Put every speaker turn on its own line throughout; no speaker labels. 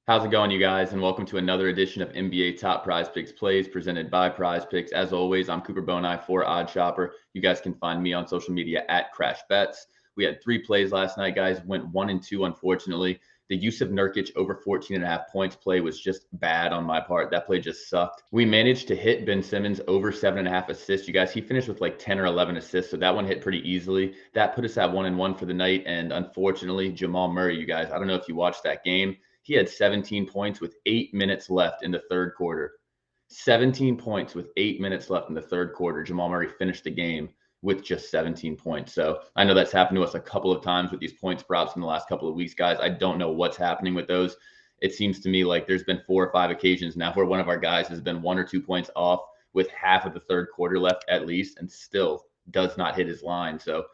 How's it going, you guys? And welcome to another edition of NBA Top Prize Picks Plays presented by PrizePicks. As always, I'm Cooper Bonai for Odd Shopper. You guys can find me on social media at Crash Bets. We had 3 plays last night, guys. Went 1 and 2, unfortunately. The Yusuf Nurkic over 14.5 points play was just bad on my part. That play just sucked. We managed to hit Ben Simmons over 7.5 assists. You guys, he finished with like 10 or 11 assists, so that one hit pretty easily. That put us at 1 and 1 for the night. And unfortunately, Jamal Murray, you guys, I don't know if you watched that game. He had 17 points with 8 minutes left in the third quarter. 17 points with 8 minutes left in the third quarter. Jamal Murray finished the game with just 17 points. So I know that's happened to us a couple of times with these points props in the last couple of weeks, guys. I don't know what's happening with those. It seems to me like there's been 4 or 5 occasions now where one of our guys has been 1 or 2 points off with half of the third quarter left at least and still does not hit his line. So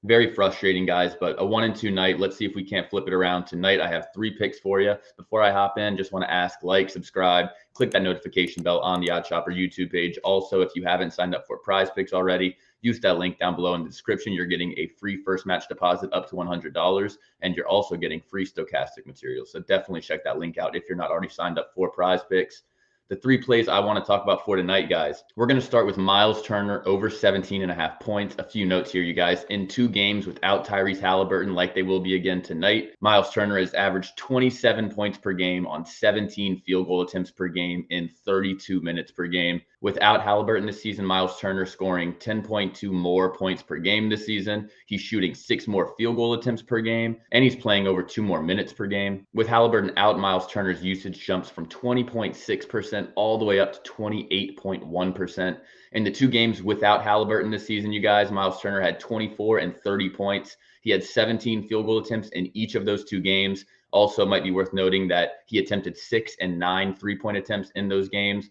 very frustrating, guys, but a 1 and 2 night. Let's see if we can't flip it around tonight. I have 3 picks for you. Before I hop in, just want to ask, like, subscribe, click that notification bell on the Odd Shopper YouTube page. Also, if you haven't signed up for PrizePicks already, use that link down below in the description. You're getting a free first match deposit up to $100, and you're also getting free stochastic materials. So definitely check that link out if you're not already signed up for PrizePicks. The 3 plays I want to talk about for tonight, guys. We're going to start with Myles Turner over 17.5 points. A few notes here, you guys. In 2 games without Tyrese Halliburton, like they will be again tonight, Myles Turner has averaged 27 points per game on 17 field goal attempts per game in 32 minutes per game. Without Halliburton this season, Myles Turner scoring 10.2 more points per game this season. He's shooting 6 more field goal attempts per game, and he's playing over 2 more minutes per game. With Halliburton out, Myles Turner's usage jumps from 20.6% all the way up to 28.1%. In the 2 games without Halliburton this season, you guys, Myles Turner had 24 and 30 points. He had 17 field goal attempts in each of those 2 games. Also, might be worth noting that he attempted 6 and 9 3-point attempts in those games.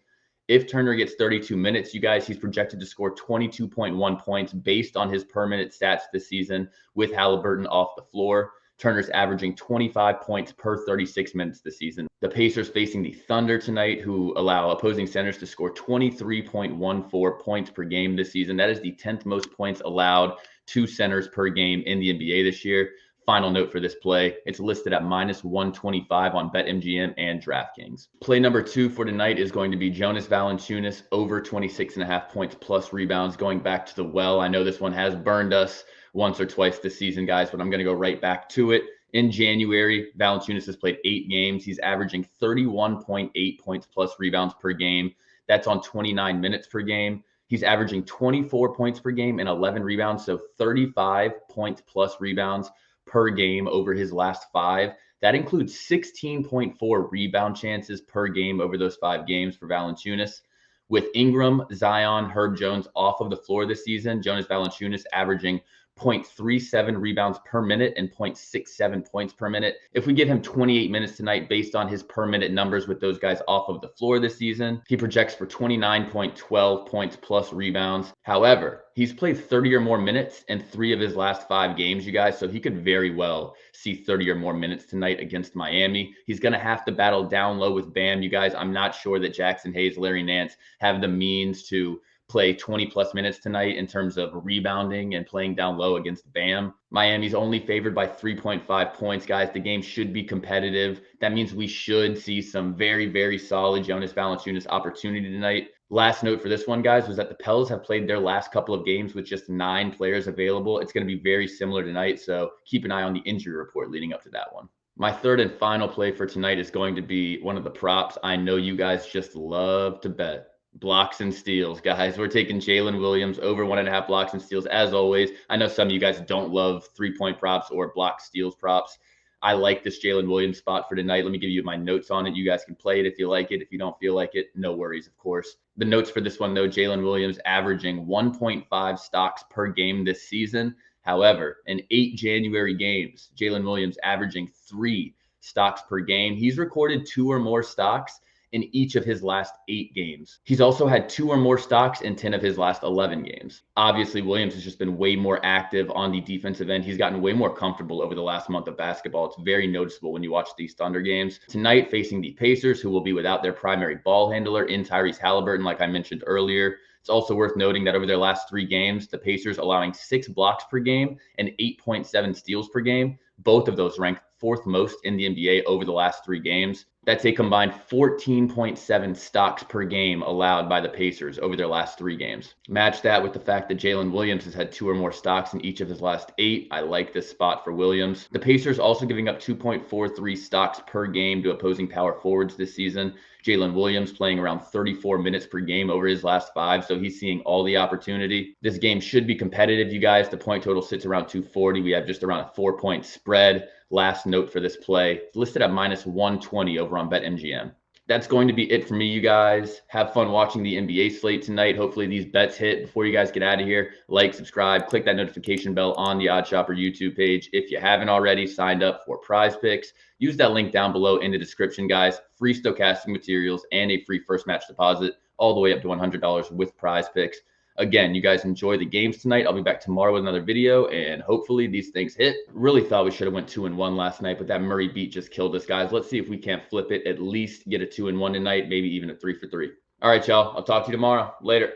If Turner gets 32 minutes, you guys, he's projected to score 22.1 points based on his per minute stats this season with Halliburton off the floor. Turner's averaging 25 points per 36 minutes this season. The Pacers facing the Thunder tonight, who allow opposing centers to score 23.14 points per game this season. That is the 10th most points allowed to centers per game in the NBA this year. Final note for this play, it's listed at -125 on BetMGM and DraftKings. Play number 2 for tonight is going to be Jonas Valanciunas over 26.5 points plus rebounds, going back to the well. I know this one has burned us once or twice this season, guys, but I'm going to go right back to it. In January, Valanciunas has played 8 games. He's averaging 31.8 points plus rebounds per game. That's on 29 minutes per game. He's averaging 24 points per game and 11 rebounds, so 35 points plus rebounds per game over his last 5. That includes 16.4 rebound chances per game over those 5 games for Valanciunas. With Ingram, Zion, Herb Jones off of the floor this season, Jonas Valanciunas averaging 0.37 rebounds per minute and 0.67 points per minute. If we give him 28 minutes tonight based on his per minute numbers with those guys off of the floor this season, he projects for 29.12 points plus rebounds. However, he's played 30 or more minutes in 3 of his last 5 games, you guys, so he could very well see 30 or more minutes tonight against Miami. He's going to have to battle down low with Bam, you guys. I'm not sure that Jackson Hayes, Larry Nance have the means to play 20 plus minutes tonight in terms of rebounding and playing down low against Bam. Miami's only favored by 3.5 points, guys. The game should be competitive. That means we should see some very, very solid Jonas Valanciunas opportunity tonight. Last note for this one, guys, was that the Pels have played their last couple of games with just 9 players available. It's going to be very similar tonight, so keep an eye on the injury report leading up to that one. My third and final play for tonight is going to be one of the props I know you guys just love to bet. Blocks and steals, guys. We're taking Jalen Williams over 1.5 blocks and steals as always. I know some of you guys don't love 3-point props or block steals props. I like this Jalen Williams spot for tonight. Let me give you my notes on it. You guys can play it if you like it. If you don't feel like it, no worries, of course. The notes for this one, though, Jalen Williams averaging 1.5 stocks per game this season. However, in 8 January games, Jalen Williams averaging 3 stocks per game. He's recorded 2 or more stocks in each of his last 8 games. He's also had 2 or more stocks in 10 of his last 11 games. Obviously, Williams has just been way more active on the defensive end. He's gotten way more comfortable over the last month of basketball. It's very noticeable when you watch these Thunder games. Tonight, facing the Pacers, who will be without their primary ball handler in Tyrese Halliburton, like I mentioned earlier. It's also worth noting that over their last 3 games, the Pacers allowing 6 blocks per game and 8.7 steals per game. Both of those ranked 4th most in the NBA over the last 3 games. That's a combined 14.7 stocks per game allowed by the Pacers over their last 3 games. Match that with the fact that Jalen Williams has had 2 or more stocks in each of his last 8. I like this spot for Williams. The Pacers also giving up 2.43 stocks per game to opposing power forwards this season. Jalen Williams playing around 34 minutes per game over his last 5, so he's seeing all the opportunity. This game should be competitive, you guys. The point total sits around 240. We have just around a 4-point spread. Last note for this play, it's listed at minus 120 over on BetMGM. That's going to be it for me, you guys. Have fun watching the NBA slate tonight. Hopefully these bets hit before you guys get out of here. Like, subscribe, click that notification bell on the OddsShopper YouTube page. If you haven't already signed up for PrizePicks, use that link down below in the description, guys. Free stochastic materials and a free first match deposit all the way up to $100 with PrizePicks. Again, you guys enjoy the games tonight. I'll be back tomorrow with another video, and hopefully these things hit. Really thought we should have went 2-1 last night, but that Murray beat just killed us, guys. Let's see if we can't flip it, at least get a 2-1 tonight, maybe even a 3 for 3. All right, y'all. I'll talk to you tomorrow. Later.